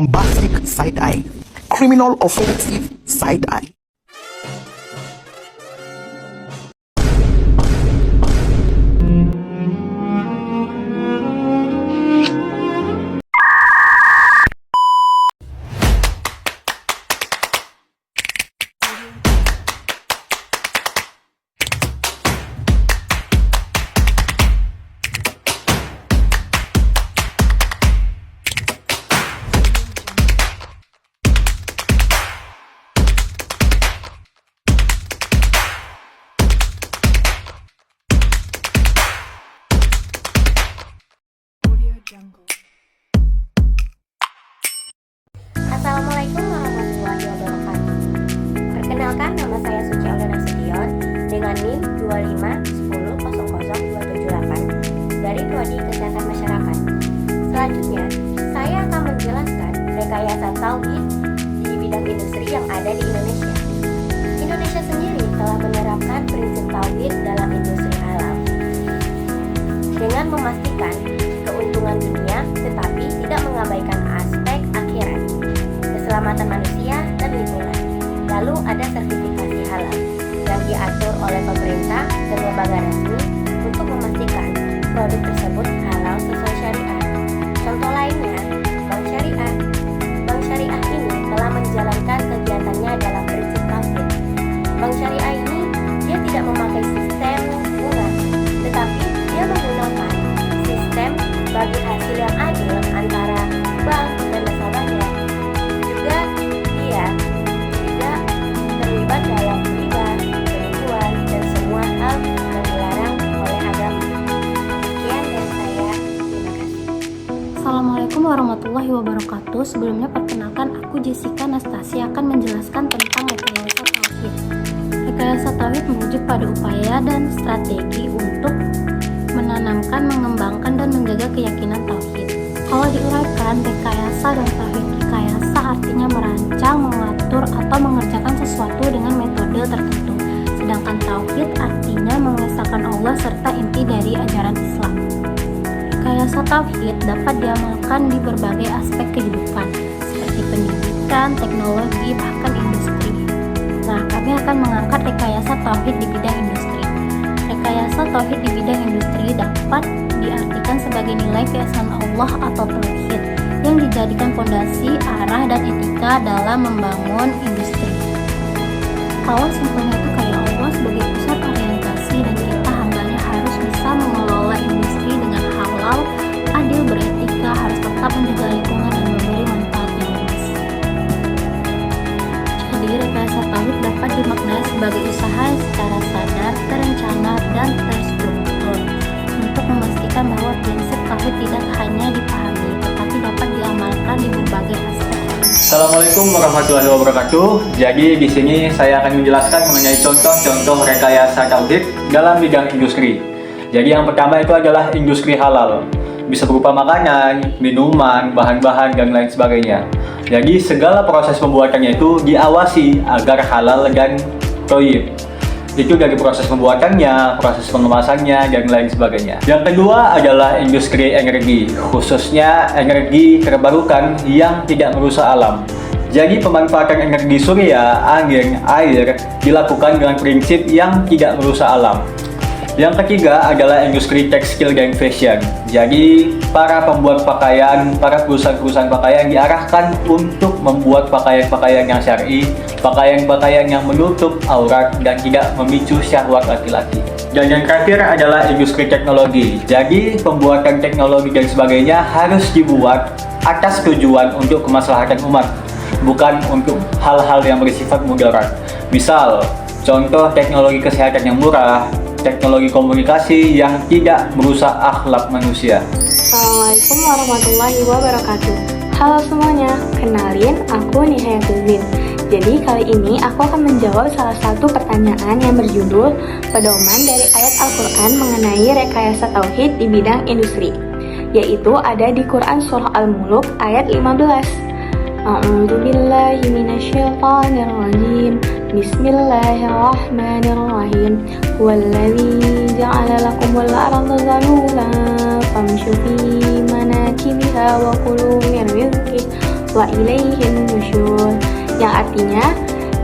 Bombastic side-eye, criminal offensive side-eye. Assalamualaikum warahmatullahi wabarakatuh. Perkenalkan, nama saya Suci Audana Sution dengan NIM 2510278 dari Prodi Kesehatan Masyarakat. Selanjutnya, saya akan menjelaskan rekayasa tauhid di bidang industri yang ada di Indonesia. Indonesia sendiri telah menerapkan prinsip tauhid dalam industri halal dengan memastikan keuntungan dunia tetapi tidak mengabaikan aspek akhirat, keselamatan manusia dan lingkungan. Lalu ada sertifikasi halal yang diatur oleh pemerintah dan lembaga resmi untuk memastikan produk tersebut halal sesuai syariat. Contoh lainnya, Bank Syariah. Bank Syariah ini telah menjalankan kegiatannya dalam prinsip tauhid. Bank Syariah ini dia tidak memakai sistem bunga, tetapi dia menggunakan sistem bagi hasil yang adil antara bank dan nasabahnya. Juga dia tidak terlibat dalam riba, penipuan, dan semua hal yang dilarang oleh agama. Sekian dari saya, terima kasih. Assalamualaikum warahmatullahi wabarakatuh. Sebelumnya perkenalkan, aku Jessica Nastasi akan menjelaskan tentang rekayasa tauhid. Rekayasa tauhid merujuk pada upaya dan strategi untuk menanamkan, mengembangkan, dan menjaga keyakinan tauhid. Kalau diuraikan, rekayasa dan tauhid. Rekayasa artinya merancang, mengatur, atau mengerjakan sesuatu dengan metode tertentu. Sedangkan tauhid artinya mengesahkan Allah serta inti dari ajaran Islam. Rekayasa tauhid dapat diamalkan di berbagai aspek kehidupan, seperti pendidikan, teknologi, bahkan industri. Nah, kami akan mengangkat rekayasa tauhid di bidang industri. Rekayasa tauhid di bidang industri dapat diartikan sebagai nilai keesaan Allah atau tauhid yang dijadikan fondasi, arah, dan etika dalam membangun industri. Kalau simpelnya itu kayak Allah sebagai pusat orientasi dan kita hambanya harus bisa mengelola industri dengan halal, adil, beretika, harus tetap menjaga lingkungan dan memberi manfaat yang luas. Jadi rekayasa tauhid dapat dimaknai sebagai usaha secara sadar, terencana, dan terstruktur untuk memastikan bahwa prinsip tauhid tidak hanya dipahami tetapi dapat diamalkan di berbagai aspek. Assalamualaikum warahmatullahi wabarakatuh. Jadi di sini saya akan menjelaskan mengenai contoh-contoh rekayasa tauhid dalam bidang industri. Jadi yang pertama itu adalah industri halal. Bisa berupa makanan, minuman, bahan-bahan, dan lain sebagainya. Jadi segala proses pembuatannya itu diawasi agar halal dan thayyib. Itu dari proses pembuatannya, proses pengemasannya, dan lain sebagainya. Yang kedua adalah industri energi, khususnya energi terbarukan yang tidak merusak alam. Jadi pemanfaatan energi surya, angin, air dilakukan dengan prinsip yang tidak merusak alam. Yang ketiga adalah industri tekstil dan fashion. Jadi para pembuat pakaian, para perusahaan-perusahaan pakaian diarahkan untuk membuat pakaian-pakaian yang syar'i, pakaian-pakaian yang menutup aurat dan tidak memicu syahwat laki-laki. Dan yang terakhir adalah industri teknologi. Jadi pembuatan teknologi dan sebagainya harus dibuat atas tujuan untuk kemaslahatan umat, bukan untuk hal-hal yang bersifat mudarat. Misal, contoh teknologi kesehatan yang murah, teknologi komunikasi yang tidak merusak akhlak manusia. Assalamualaikum warahmatullahi wabarakatuh. Halo semuanya, kenalin aku Nihayatul Zin. Jadi kali ini aku akan menjawab salah satu pertanyaan yang berjudul pedoman dari ayat Al-Quran mengenai rekayasa tauhid di bidang industri, yaitu ada di Quran Surah Al-Muluk ayat 15. A'udzubillahi minasyaitonirrajim. Bismillahirrahmanirrahim. Huwallazi ja'ala lakumul arda zalulan famshu fi manakibiha wa kulu min rizqihi wa ilaihin nusyur, yang artinya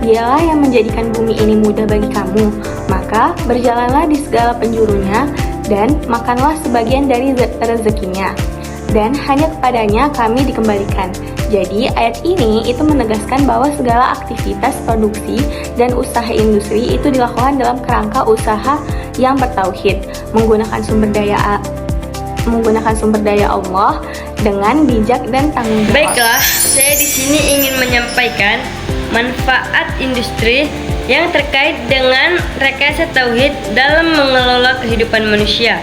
Dialah yang menjadikan bumi ini mudah bagi kamu, maka berjalanlah di segala penjurunya dan makanlah sebagian dari rezekinya, dan hanya kepadanya kami dikembalikan. Jadi ayat ini itu menegaskan bahwa segala aktivitas produksi dan usaha industri itu dilakukan dalam kerangka usaha yang bertauhid, menggunakan sumber daya Allah dengan bijak dan tanggung jawab. Baiklah, saya di sini ingin menyampaikan manfaat industri yang terkait dengan rekayasa tauhid dalam mengelola kehidupan manusia.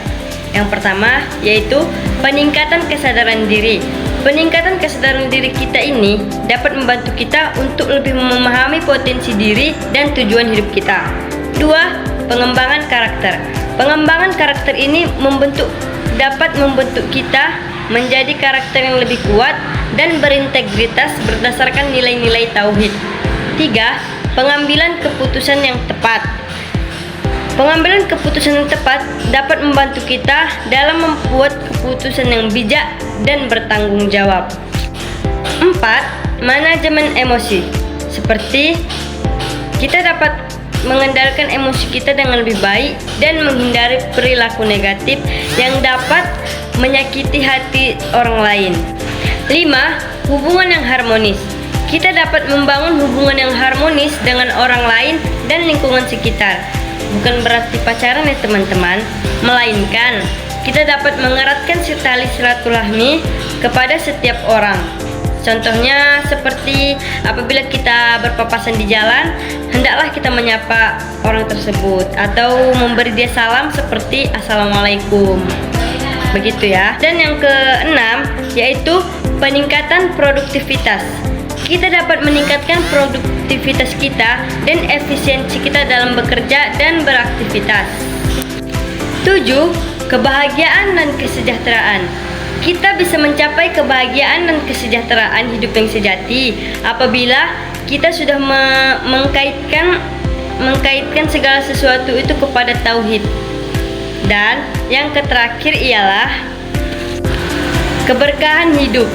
Yang pertama yaitu peningkatan kesadaran diri. Peningkatan kesadaran diri kita ini dapat membantu kita untuk lebih memahami potensi diri dan tujuan hidup kita. 2. Pengembangan karakter. Pengembangan karakter ini dapat membentuk kita menjadi karakter yang lebih kuat dan berintegritas berdasarkan nilai-nilai tauhid. 3. Pengambilan keputusan yang tepat. Pengambilan keputusan yang tepat dapat membantu kita dalam membuat keputusan yang bijak dan bertanggung jawab. 4. Manajemen emosi. Seperti kita dapat mengendalikan emosi kita dengan lebih baik dan menghindari perilaku negatif yang dapat menyakiti hati orang lain. 5. Hubungan yang harmonis. Kita dapat membangun hubungan yang harmonis dengan orang lain dan lingkungan sekitar. Bukan berarti pacaran ya teman-teman, melainkan kita dapat mengeratkan tali silaturahmi kepada setiap orang. Contohnya seperti apabila kita berpapasan di jalan, hendaklah kita menyapa orang tersebut atau memberi dia salam seperti Assalamualaikum. Begitu ya. Dan yang keenam yaitu peningkatan produktivitas. Kita dapat meningkatkan produktivitas kita dan efisiensi kita dalam bekerja dan beraktivitas. 7. Kebahagiaan dan kesejahteraan. Kita bisa mencapai kebahagiaan dan kesejahteraan hidup yang sejati apabila kita sudah mengkaitkan segala sesuatu itu kepada tauhid. Dan yang terakhir ialah keberkahan hidup.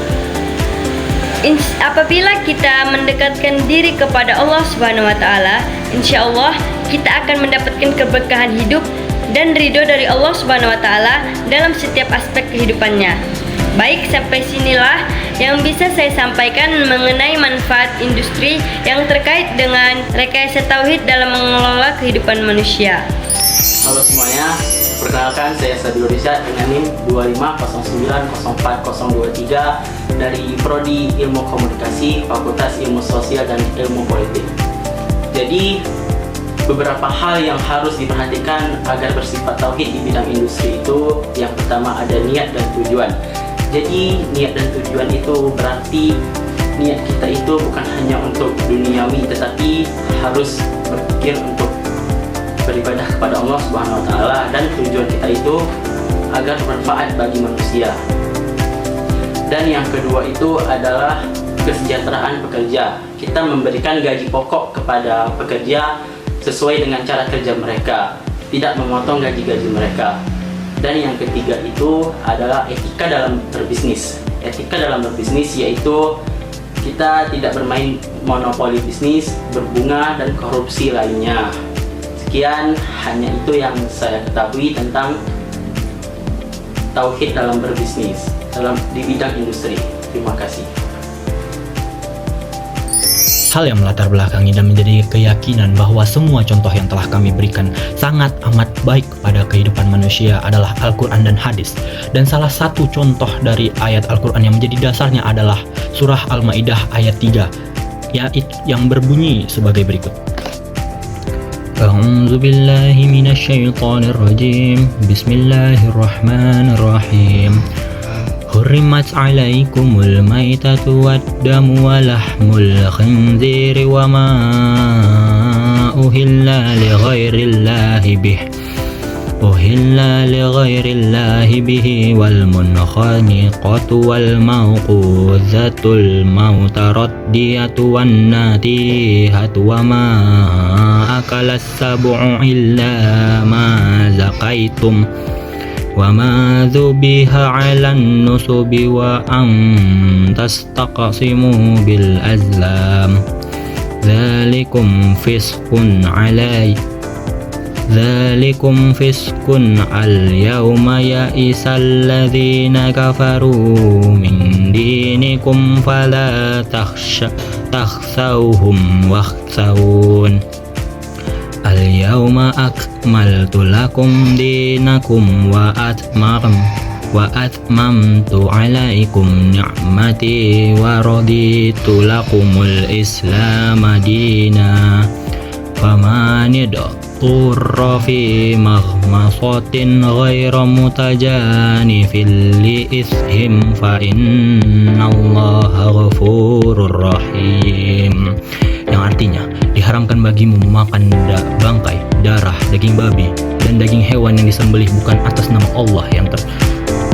Apabila kita mendekatkan diri kepada Allah Subhanahu wa taala, insyaallah kita akan mendapatkan keberkahan hidup dan ridho dari Allah Subhanahu wa taala dalam setiap aspek kehidupannya. Baik, sampai sinilah yang bisa saya sampaikan mengenai manfaat industri yang terkait dengan rekayasa tauhid dalam mengelola kehidupan manusia. Halo semuanya, perkenalkan saya Sabilur Rishad dengan NIM 250904023 dari Prodi Ilmu Komunikasi, Fakultas Ilmu Sosial dan Ilmu Politik. Jadi, beberapa hal yang harus diperhatikan agar bersifat tauhid di bidang industri itu, yang pertama ada niat dan tujuan. Jadi, niat dan tujuan itu berarti niat kita itu bukan hanya untuk duniawi, tetapi harus berpikir untuk beribadah kepada Allah Subhanahu wa taala, dan tujuan kita itu agar bermanfaat bagi manusia. Dan yang kedua itu adalah kesejahteraan pekerja. Kita memberikan gaji pokok kepada pekerja sesuai dengan cara kerja mereka, tidak memotong gaji-gaji mereka. Dan yang ketiga itu adalah etika dalam berbisnis. Etika dalam berbisnis yaitu kita tidak bermain monopoli bisnis, berbunga, dan korupsi lainnya. Sekian, hanya itu yang saya ketahui tentang tauhid dalam berbisnis di bidang industri. Terima kasih. Hal yang melatar belakangi dan menjadi keyakinan bahwa semua contoh yang telah kami berikan sangat amat baik kepada kehidupan manusia adalah Al-Quran dan hadis. Dan salah satu contoh dari ayat Al-Quran yang menjadi dasarnya adalah surah Al-Ma'idah ayat 3 yang berbunyi sebagai berikut. A'udzu billahi minasyaitonir rajim. Bismillahirrahmanirrahim. Hurrimat 'alaikumul maitatu wad-damu wa lahmul khinziri wa ma uhilla li ghairillahi bihi wal munkhaniqatu wal mawquzatul mautaraddiyatu wan natihatu wa ma akalas sab'u illa ma zakaitum وما ذبح على النصب وأن تستقسموا بالأزلام ذلكم فسق اليوم يئس الذين كفروا من دينكم فلا تخشوهم واخشون اليوم أكملت لكم دينكم وأتممت عليكم نعمتي ورضيت لكم الإسلام دينا فمن اضطر في مخمصة غير متجانف لإثم فإن الله غفور رحيم, yang artinya diharamkan bagimu memakan bangkai, darah, daging babi, dan daging hewan yang disembelih bukan atas nama Allah,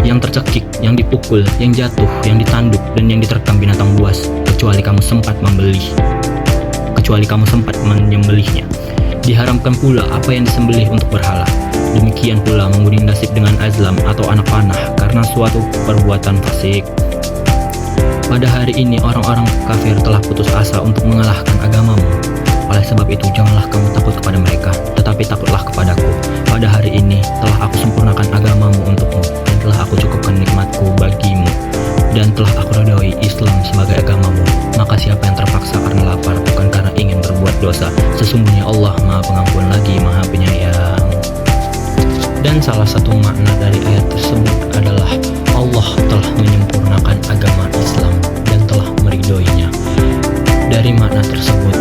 yang tercekik, yang dipukul, yang jatuh, yang ditanduk, dan yang diterkam binatang buas, kecuali kamu sempat menyembelihnya. Diharamkan pula apa yang disembelih untuk berhala. Demikian pula mengundi nasib dengan azlam atau anak panah karena suatu perbuatan fasik. Pada hari ini orang-orang kafir telah putus asa untuk mengalahkan agamamu. Oleh sebab itu janganlah kamu takut kepada mereka, tetapi takutlah kepadaku. Pada hari ini telah aku sempurnakan agamamu untukmu, dan telah aku cukupkan nikmatku bagimu, dan telah aku ridhoi Islam sebagai agamamu. Maka siapa yang terpaksa karena lapar bukan karena ingin berbuat dosa, sesungguhnya Allah Maha Pengampun lagi Maha Penyayang. Dan salah satu makna dari ayat tersebut adalah Allah telah menyempurnakan agama Islam dan telah meridhoinya. Dari makna tersebut